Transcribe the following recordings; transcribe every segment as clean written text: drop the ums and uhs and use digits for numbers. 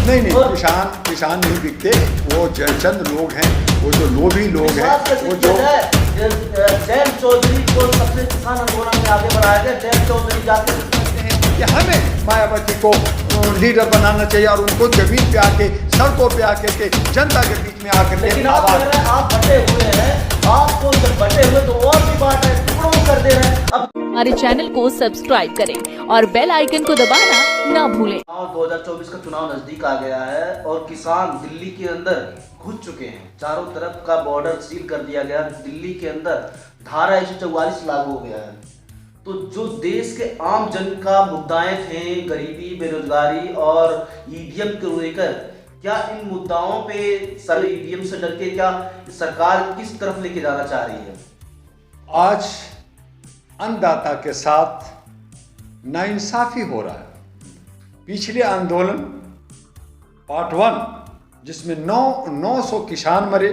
नहीं नहीं, किसान नहीं बिकते, वो चंद लोग हैं, वो जो लोभी लोग हैं, वो जो जैन चौधरी को सबसे किसान आंदोलन में आगे बढ़ाया गया। जैन चौधरी जाके हैं कि हमें मायावती को लीडर बनाना चाहिए और उनको जमीन पे आके, सड़कों पे आके के जनता के बीच में आकर के। लेकिन आप कह रहे हैं आप बटे हुए हैं, आपको जब बटे हुए तो और भी बात है, टुकड़ों कर दे रहे हैं। अब हमारे चैनल को सब्सक्राइब करें और बेल आइकन को दबाना ना भूलें। 2024 का चुनाव नजदीक आ गया है और किसान दिल्ली के अंदर घुस चुके हैं। चारों तरफ का बॉर्डर सील कर दिया गया। दिल्ली के अंदर धारा 144 लागू हो गया है। तो जो देश के आम जन का मुद्दाएं थे, गरीबी, बेरोजगारी और ईवीएम को लेकर, क्या इन मुद्दाओं पे सर ईवीएम से डर के क्या सरकार किस तरफ लेके जाना चाह रही है? आज अन्नदाता के साथ नाइंसाफी हो रहा है। पिछले आंदोलन पार्ट 1 जिसमें 900 किसान मरे,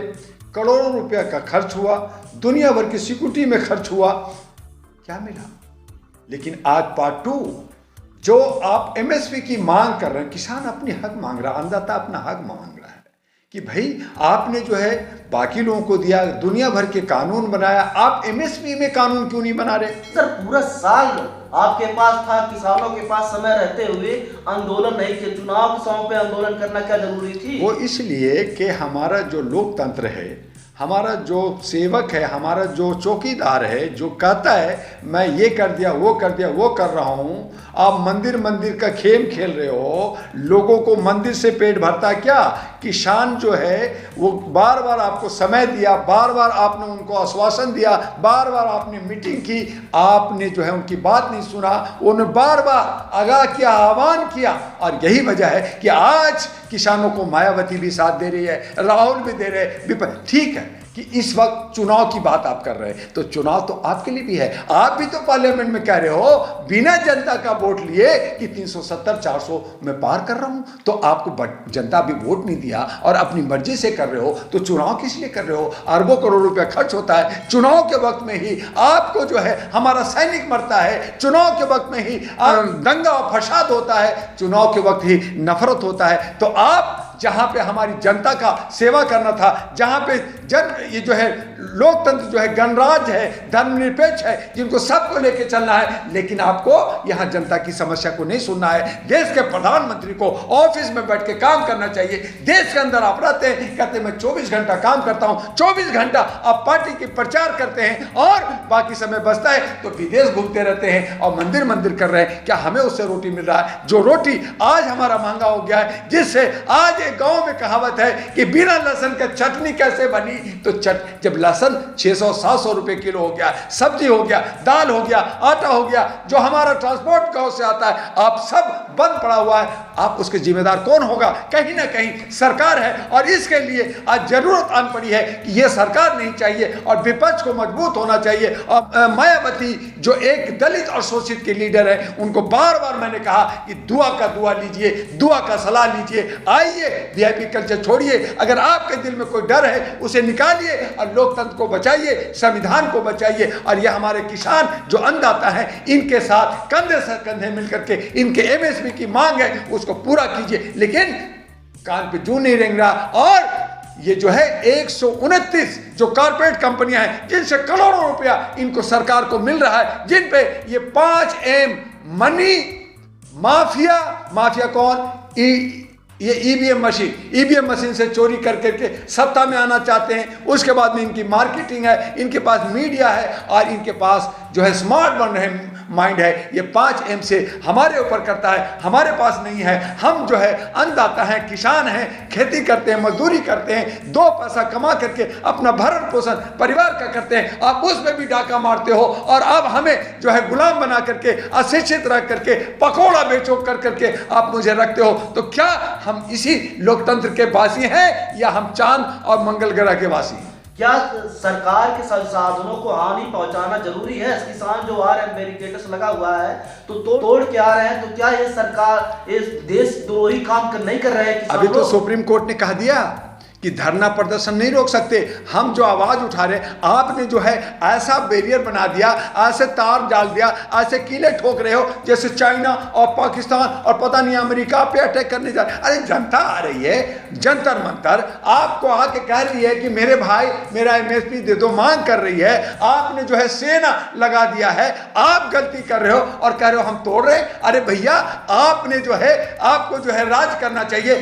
करोड़ों रुपया का खर्च हुआ, दुनिया भर की सिक्योरिटी में खर्च हुआ, क्या मिला? लेकिन आज पार्ट 2 जो आप एमएसपी की मांग कर रहे हैं, किसान अपनी हक मांग रहा है, अन्नदाता अपना हक मांग रहा है कि भाई आपने जो है बाकी लोगों को दिया, दुनिया भर के कानून बनाया, आप एमएसपी में कानून क्यों नहीं बना रहे? सर पूरा साल आपके पास था, किसानों के पास समय रहते हुए आंदोलन नहीं किया। चुनाव के समय पे आंदोलन करना क्या जरूरी थी? वो इसलिए कि हमारा जो लोकतंत्र है, हमारा जो सेवक है, हमारा जो चौकीदार है, जो कहता है मैं ये कर दिया, वो कर दिया, वो कर रहा हूँ, आप मंदिर का खेल खेल रहे हो। लोगों को मंदिर से पेट भरता क्या? किसान जो है वो बार बार आपको समय दिया, बार बार आपने उनको आश्वासन दिया, बार बार आपने मीटिंग की, आपने जो है उनकी बात नहीं सुना, उन्हें बार बार आगाह किया, आह्वान किया। और यही वजह है कि आज किसानों को मायावती भी साथ दे रही है, राहुल भी दे रहे हैं। ठीक है कि इस वक्त चुनाव की बात आप कर रहे हैं, तो चुनाव तो आपके लिए भी है। आप भी तो पार्लियामेंट में कह रहे हो बिना जनता का वोट लिए कि 370-400 में पार कर रहा हूं, तो आपको जनता भी वोट नहीं दिया और अपनी मर्जी से कर रहे हो, तो चुनाव किस लिए कर रहे हो? अरबों करोड़ रुपया खर्च होता है चुनाव के वक्त में ही, आपको जो है हमारा सैनिक मरता है चुनाव के वक्त में ही, दंगा और फसाद होता है चुनाव के वक्त ही, नफरत होता है। तो आप जहां पे हमारी जनता का सेवा करना था, जहां पे ये जो है लोकतंत्र जो है, गणराज्य है, धर्मनिरपेक्ष है, जिनको सबको लेके चलना है, लेकिन आपको यहां जनता की समस्या को नहीं सुनना है। देश के प्रधानमंत्री को ऑफिस में बैठ के काम करना चाहिए। देश के अंदर आप रहते हैं, कहते हैं मैं 24 घंटा काम करता हूं, 24 घंटा आप पार्टी की प्रचार करते हैं और बाकी समय बचता है तो विदेश घूमते रहते हैं और मंदिर कर रहे हैं। क्या हमें उससे रोटी मिल रहा है? जो रोटी आज हमारा महंगा हो गया है, जिससे आज गांव में कहावत है कि बिना लहसुन का चटनी कैसे बनी, तो जब लहसुन 600-700 रुपए किलो हो गया, सब्जी हो गया, दाल हो गया, आटा हो गया, जो हमारा ट्रांसपोर्ट गांव से आता है, आप सब बंद पड़ा हुआ है, आप उसके जिम्मेदार कौन होगा? कहीं ना कहीं सरकार है। और इसके लिए आज जरूरत आन पड़ी है कि यह सरकार नहीं चाहिए और विपक्ष को मजबूत होना चाहिए। और मायावती जो एक दलित और शोषित के लीडर है, उनको बार बार मैंने कहा कि दुआ का दुआ लीजिए, दुआ का सलाह लीजिए, आइए वीआईपी कल्चर छोड़िए। अगर आपके दिल में कोई डर है उसे निकालिए और लोकतंत्र को बचाइए, संविधान को बचाइए। और ये हमारे किसान जो अन्नदाता हैं, इनके साथ कंधे से कंधे मिलकर के इनके एमएसपी की मांग है उसको पूरा कीजिए। लेकिन कान पे जूं नहीं रेंग रहा। और ये जो है 129 जो कॉर्पोरेट कंपनियां हैं, जिनसे करोड़ों रुपया इनको सरकार को मिल रहा है, जिन पे ये 5M मनी माफिया कौन? ये ईवीएम मशीन से चोरी कर करके सत्ता में आना चाहते हैं। उसके बाद में इनकी मार्केटिंग है, इनके पास मीडिया है और इनके पास जो है स्मार्ट बन रहे माइंड है। ये 5M से हमारे ऊपर करता है, हमारे पास नहीं है। हम जो है अन्नदाता हैं, किसान हैं, खेती करते हैं, मजदूरी करते हैं, 2 पैसा कमा करके अपना भरण पोषण परिवार का करते हैं। आप उसमें भी डाका मारते हो और अब हमें जो है गुलाम बना करके, अशिक्षित रख करके, पकौड़ा बेचो कर करके आप मुझे रखते हो। तो क्या हम इसी लोकतंत्र के वासी हैं या हम चांद और मंगल ग्रह के वासी हैं? क्या सरकार के संसाधनों को हानि पहुंचाना जरूरी है? किसान जो आ रहे हैं, बैरिकेड्स लगा हुआ है तो तोड़ के आ रहे हैं, तो क्या ये सरकार इस देशद्रोही काम नहीं कर रहे हैं? अभी तो सुप्रीम कोर्ट ने कह दिया कि धरना प्रदर्शन नहीं रोक सकते। हम जो आवाज़ उठा रहे, आपने जो है ऐसा बैरियर बना दिया, ऐसे तार डाल दिया, ऐसे कीले ठोक रहे हो जैसे चाइना और पाकिस्तान और पता नहीं अमेरिका पे अटैक करने जा रहे। अरे जनता आ रही है जंतर मंतर, आपको आके कह रही है कि मेरे भाई मेरा MSP दे दो, मांग कर रही है। आपने जो है सेना लगा दिया है, आप गलती कर रहे हो और कह रहे हो हम तोड़ रहे। अरे भैया, आपने जो है, आपको जो है राज करना चाहिए,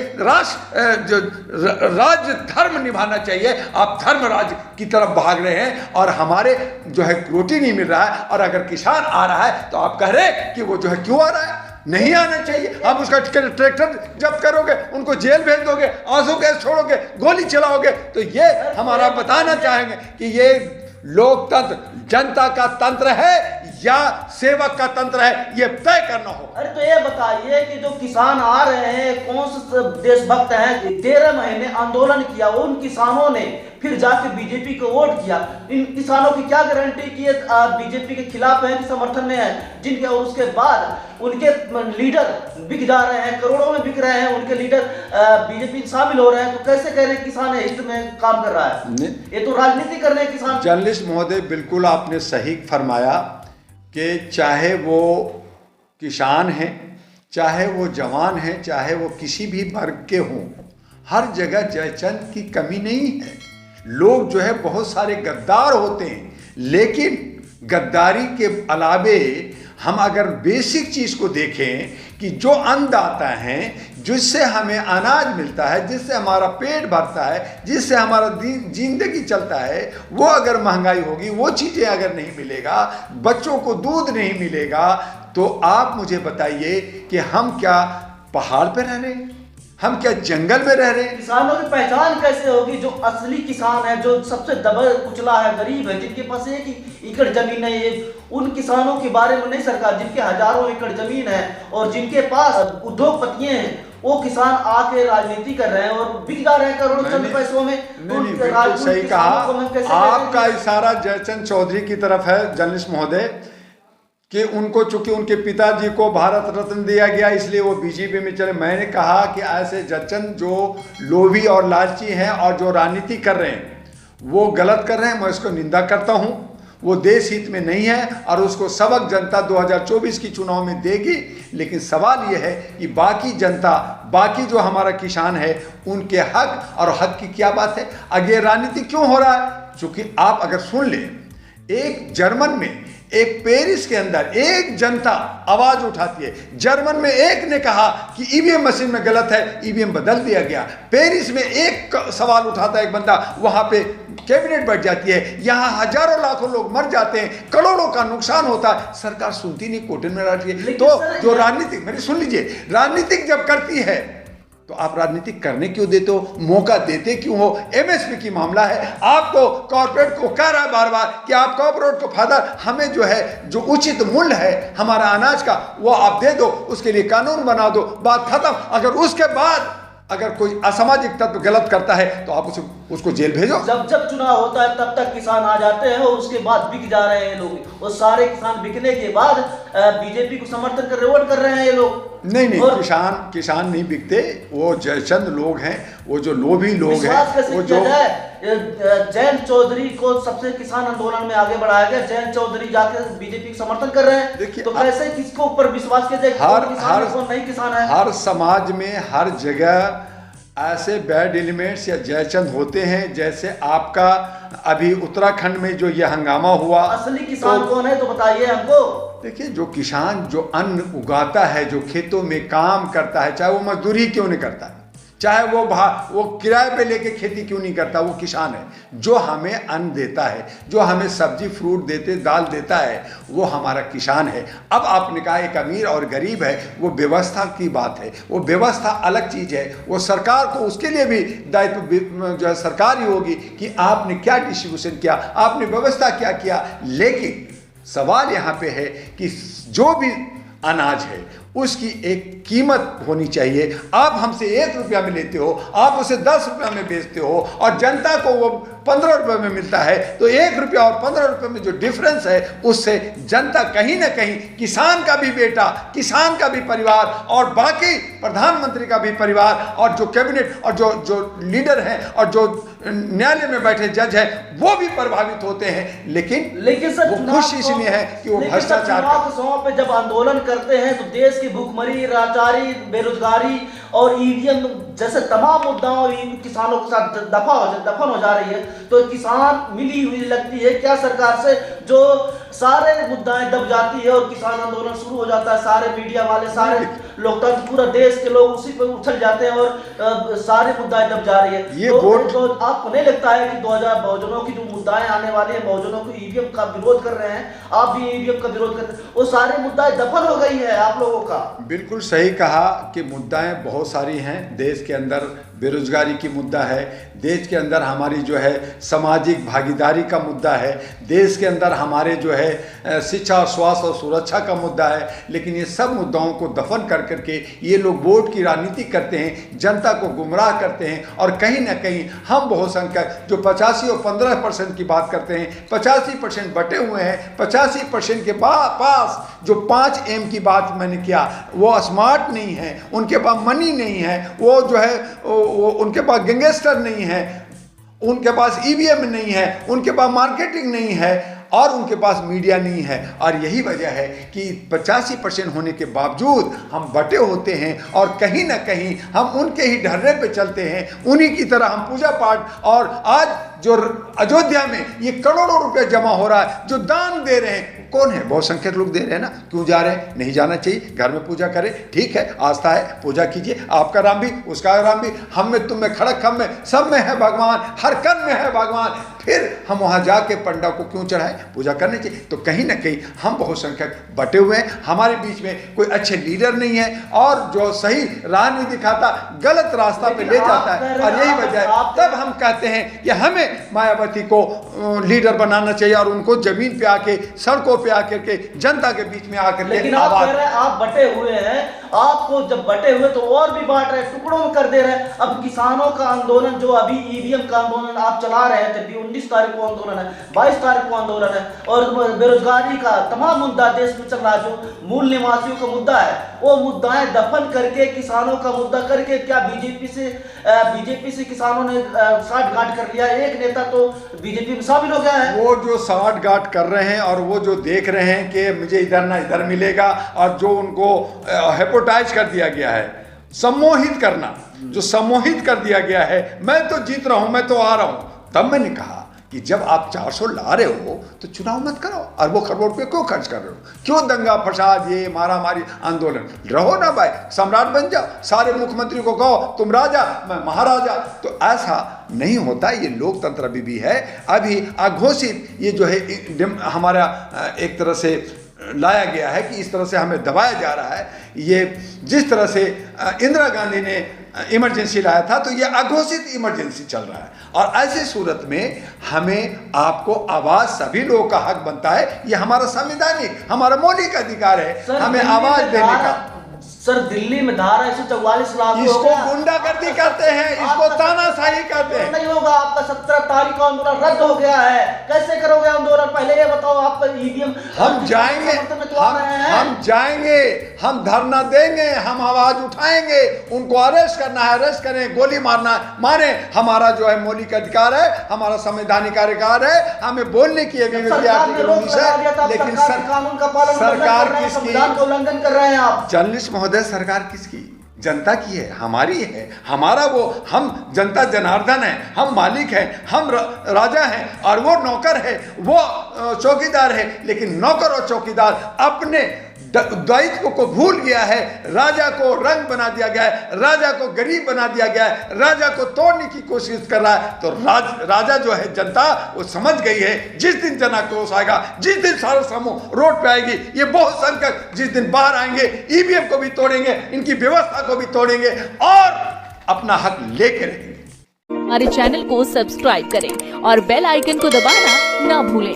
राज धर्म निभाना चाहिए। आप धर्मराज की तरफ भाग रहे हैं और हमारे जो है रोटी नहीं मिल रहा है। और अगर किसान आ रहा है तो आप कह रहे हैं कि वो जो है क्यों आ रहा है, नहीं आना चाहिए। आप उसका ट्रैक्टर जब्त करोगे, उनको जेल भेज दोगे, आंसू गैस छोड़ोगे, गोली चलाओगे। तो ये हमारा बताना चाहेंगे कि ये लोकतंत्र जनता का तंत्र है या सेवक का तंत्र है, ये तय करना हो। अरे तो ये बताइए कि जो किसान आ रहे हैं कौन से देशभक्त हैं? 13 महीने आंदोलन किया, उन किसानों ने फिर जाके बीजेपी को वोट किया। इन किसानों की क्या गारंटी कि ये बीजेपी के खिलाफ है कि समर्थन में है? जिनके और उसके बाद उनके लीडर बिक जा रहे हैं, करोड़ों में बिक रहे हैं, उनके लीडर बीजेपी शामिल हो रहे हैं। तो कैसे कह रहे हैं किसान हित में काम कर रहा है? ये तो राजनीति कर रहे हैं किसान। जर्नलिस्ट महोदय, बिल्कुल आपने सही फरमाया कि चाहे वो किसान हैं, चाहे वो जवान हैं, चाहे वो किसी भी वर्ग के हों, हर जगह जयचंद की कमी नहीं है। लोग जो है बहुत सारे गद्दार होते हैं, लेकिन गद्दारी के अलावे हम अगर बेसिक चीज़ को देखें कि जो अन्नदाता हैं, जिससे हमें अनाज मिलता है, जिससे हमारा पेट भरता है, जिससे हमारा जिंदगी चलता है, वो अगर महंगाई होगी, वो चीज़ें अगर नहीं मिलेगा, बच्चों को दूध नहीं मिलेगा, तो आप मुझे बताइए कि हम क्या पहाड़ पे रह रहे हैं, हम क्या जंगल में रह रहे हैं? किसानों की पहचान कैसे होगी? जो असली किसान है, जो सबसे दबा कुचला है, गरीब है, जिनके पास एक एकड़ जमीन है, ये उन किसानों के बारे में नहीं सरकार, जिनके हजारों एकड़ जमीन है और जिनके पास उद्योगपतियां हैं, वो किसान आके राजनीति कर रहे हैं और बिक जा रहे हैं करोड़ों चंद पैसों में। बिल्कुल सही कहा। आपका इशारा जयचंद चौधरी की तरफ है जर्नलिस्ट महोदय, कि उनको चूंकि उनके पिताजी को भारत रत्न दिया गया इसलिए वो बीजेपी में चले। मैंने कहा कि ऐसे जयचंद जो लोभी और लालची हैं और जो राजनीति कर रहे हैं वो गलत कर रहे हैं, मैं उसको निंदा करता हूं। वो देश हित में नहीं है और उसको सबक जनता 2024 की चुनाव में देगी। लेकिन सवाल ये है कि बाकी जनता, बाकी जो हमारा किसान है, उनके हक और हक की क्या बात है? आगे राजनीति क्यों हो रहा है? चूंकि आप अगर सुन लें, एक जर्मन में, एक पेरिस के अंदर एक जनता आवाज उठाती है। जर्मन में एक ने कहा कि ईवीएम मशीन में गलत है, ईवीएम बदल दिया गया। पेरिस में एक सवाल उठाता है एक बंदा, वहां पे कैबिनेट बैठ जाती है। यहाँ हजारों लाखों लोग मर जाते हैं, करोड़ों का नुकसान होता है, सरकार सुनती नहीं, कोर्टन में रहती है। तो जो राजनीतिक, मेरी सुन लीजिए, राजनीतिक जब करती है तो आप राजनीतिक करने क्यों देते हो, मौका देते क्यों हो? MSP की मामला है, आपको कॉर्पोरेट को कह रहा है बार बार कि आप कॉर्पोरेट को फायदा, हमें जो है जो उचित मूल्य है हमारा अनाज का वो आप दे दो, उसके लिए कानून बना दो, बात खत्म। अगर उसके बाद अगर कोई असामाजिक तत्व गलत करता है तो आप उसको जेल भेजो। जब जब चुनाव होता है तब तक किसान आ जाते हैं और उसके बाद बिक जा रहे हैं लोग। और सारे किसान बिकने के बाद बीजेपी को समर्थन कर वोट कर रहे हैं ये लोग। नहीं, किसान नहीं बिकते, वो जयचंद लोग हैं, वो जो लोभी लोग हैं, वो जो जयंत चौधरी को सबसे किसान आंदोलन में आगे बढ़ाया गया, जयंत चौधरी जाकर बीजेपी को समर्थन कर रहे हैं। देखिए, तो कैसे किसको ऊपर विश्वास किया जाए? कौन नहीं किसान है? हर समाज में हर जगह ऐसे बैड एलिमेंट्स या जयचंद होते हैं। जैसे आपका अभी उत्तराखंड में जो ये हंगामा हुआ, असली किसान कौन है तो बताइए हमको। देखिए, जो किसान जो अन्न उगाता है, जो खेतों में काम करता है, चाहे वो मजदूरी क्यों नहीं करता है, चाहे वो किराए पे लेके खेती क्यों नहीं करता, वो किसान है। जो हमें अन्न देता है, जो हमें सब्जी फ्रूट देते, दाल देता है, वो हमारा किसान है। अब आपने कहा एक अमीर और गरीब है, वो व्यवस्था की बात है, वो व्यवस्था अलग चीज़ है। वो सरकार को, उसके लिए भी दायित्व जो है सरकार ही होगी कि आपने क्या डिस्ट्रीब्यूशन किया, आपने व्यवस्था क्या किया। लेकिन सवाल यहाँ पे है कि जो भी अनाज है उसकी एक कीमत होनी चाहिए। आप हमसे 1 रुपया में लेते हो, आप उसे 10 रुपया में बेचते हो और जनता को वो 15 रुपये में मिलता है, तो 1 रुपया और 15 रुपये में जो डिफरेंस है उससे जनता कहीं ना कहीं, किसान का भी बेटा, किसान का भी परिवार और बाकी प्रधानमंत्री का भी परिवार और जो कैबिनेट और जो लीडर हैं और जो न्यायालय में बैठे जज हैं वो भी प्रभावित होते हैं। लेकिन सर, वो खुश इसलिए है कि वो भ्रष्टाचार के समय पे जब आंदोलन करते हैं तो देश की भूखमरी, लाचारी, बेरोजगारी और ईवीएम जैसे तमाम मुद्दाओं किसानों के साथ दफन हो जा रही है, तो किसान मिली हुई लगती है क्या सरकार से, जो सारे मुद्दाएं दब जाती है और किसान आंदोलन शुरू हो जाता है। सारे मीडिया वाले, सारे लोकतंत्र, पूरा देश के लोग उसी पर उछल जाते हैं और सारे मुद्दाएं दब जा रही है। ये तो आपको नहीं लगता है कि 2000 बहुजनों की जो मुद्दाएं आने वाली है, बहुजनों को ईवीएम का विरोध कर रहे हैं, आप भी ईवीएम का विरोध करते हैं, वो सारे मुद्दाएं दफन हो गई है आप लोगों का? बिल्कुल सही कहा कि मुद्दाएं बहुत सारी हैं। देश के अंदर बेरोजगारी की मुद्दा है, देश के अंदर हमारी जो है सामाजिक भागीदारी का मुद्दा है, देश के अंदर हमारे जो है शिक्षा और स्वास्थ्य और सुरक्षा का मुद्दा है। लेकिन ये सब मुद्दाओं को दफन कर करके ये लोग वोट की राजनीति करते हैं, जनता को गुमराह करते हैं और कहीं ना कहीं हम बहुसंख्यक जो 85 और 15% की बात करते हैं, 85% बटे हुए हैं। 85% के पास जो 5M की बात मैंने किया, वो स्मार्ट नहीं है, उनके पास मनी नहीं है, वो जो है उनके पास गैंगस्टर नहीं है, उनके पास ईवीएम नहीं है, उनके पास मार्केटिंग नहीं है और उनके पास मीडिया नहीं है। और यही वजह है कि 85% होने के बावजूद हम बटे होते हैं और कहीं ना कहीं हम उनके ही ढर्रे पे चलते हैं, उन्हीं की तरह हम पूजा पाठ। और आज जो अयोध्या में ये करोड़ों रुपए जमा हो रहा है, जो दान दे रहे हैं, कौन है? बहुसंख्यक लोग दे रहे हैं ना। क्यों जा रहे हैं? नहीं जाना चाहिए, घर में पूजा करें, ठीक है, आस्था है, पूजा कीजिए, आपका राम भी, उसका राम भी, हम में, तुम में, खड़क हम में, सब में है भगवान, हर कण में है भगवान। फिर हम वहाँ जाके पंडा को क्यों चढ़ाएं? पूजा करनी चाहिए। तो कहीं ना कहीं हम बहुसंख्यक बटे हुए हैं, हमारे बीच में कोई अच्छे लीडर नहीं है और जो सही राह नहीं दिखाता, गलत रास्ता पे ले जाता है। और यही वजह है तब हम कहते हैं कि हमें मायावती को लीडर बनाना चाहिए और उनको जमीन पे आके, सड़कों पे आकर के, जनता के बीच में आकर के। लेकिन आप कह रहे हैं आप बटे हुए हैं, आपको जब बटे हुए तो और भी बांट रहे, टुकड़ों में कर दे रहे हैं। अब किसानों का आंदोलन, जो अभी ईवीएम का आंदोलन आप चला रहे हैं, जब 19 तारीख को आंदोलन है, 22 तारीख को आंदोलन है, और बेरोजगारी का तमाम मुद्दा देश में चल रहा है, जो मूल निवासियों का मुद्दा है, वो मुद्दाएं दफन करके, किसानों का मुद्दा करके, क्या बीजेपी से किसानों ने साठ-गांठ कर लिया? एक नेता तो बीजेपी में शामिल हो गया है। वो जो साठ-गांठ कर रहे हैं और वो जो देख रहे हैं कि मुझे इधर ना इधर मिलेगा, और जो उनको हेपोटाइज कर दिया गया है, सम्मोहित करना, जो सम्मोहित कर दिया गया है, मैं तो जीत रहा हूं, मैं तो आ रहा हूं। तब मैंने कहा कि जब आप 400 ला रहे हो तो चुनाव मत करो, अरबों खरबों पे क्यों खर्च कर रहे हो? क्यों दंगा फसाद, ये मारा मारी आंदोलन? रहो ना भाई, सम्राट बन जाओ, सारे मुख्यमंत्री को कहो तुम राजा मैं महाराजा। तो ऐसा नहीं होता, ये लोकतंत्र अभी भी है, अभी अघोषित ये जो है हमारा एक तरह से लाया गया है कि इस तरह से हमें दबाया जा रहा है। ये जिस तरह से इंदिरा गांधी ने इमरजेंसी लाया था, तो ये अघोषित इमरजेंसी चल रहा है। और ऐसी सूरत में हमें आपको आवाज, सभी लोगों का हक बनता है, ये हमारा संवैधानिक, हमारा मौलिक अधिकार है हमें आवाज देने का। सर, दिल्ली में धारा 144 लागू हो गया, इसको गुंडागर्दी करते हैं, इसको तानाशाही करते हैं। नहीं होगा, आपका 17 तारीख का आंदोलन रद्द हो गया है, कैसे करोगे आंदोलन? पहले ये बताओ, आपका ईवीएम हम जाएंगे, हम जाएंगे, हम धरना देंगे, हम आवाज उठाएंगे, उनको अरेस्ट करना है अरेस्ट करें, गोली मारना मारे, हमारा जो है मौलिक अधिकार है, हमारा संवैधानिक अधिकार है, हमें बोलने की लेकिन कानून का पालन, सरकार किसकी? संविधान का उल्लंघन कर रहे हैं आप। जर्नलिस्ट महोदय, सरकार किसकी? जनता की है, हमारी है, हमारा वो, हम जनता जनार्दन है, हम मालिक हैं, हम राजा हैं और वो नौकर है, वो चौकीदार है। लेकिन नौकर और चौकीदार अपने दायित्व को भूल गया है, राजा को रंग बना दिया गया है, राजा को गरीब बना दिया गया है, राजा को तोड़ने की कोशिश कर रहा है। तो राजा जो है, जनता वो समझ गई है, जिस दिन जनाक्रोश आएगा, जिस दिन सारा समूह रोड पे आएगी, ये बहुसंख्यक जिस दिन बाहर आएंगे, ईवीएम को भी तोड़ेंगे, इनकी व्यवस्था को भी तोड़ेंगे और अपना हक लेके रहेंगे। हमारे चैनल को सब्सक्राइब करें और बेल आइकन को दबाना ना भूलें।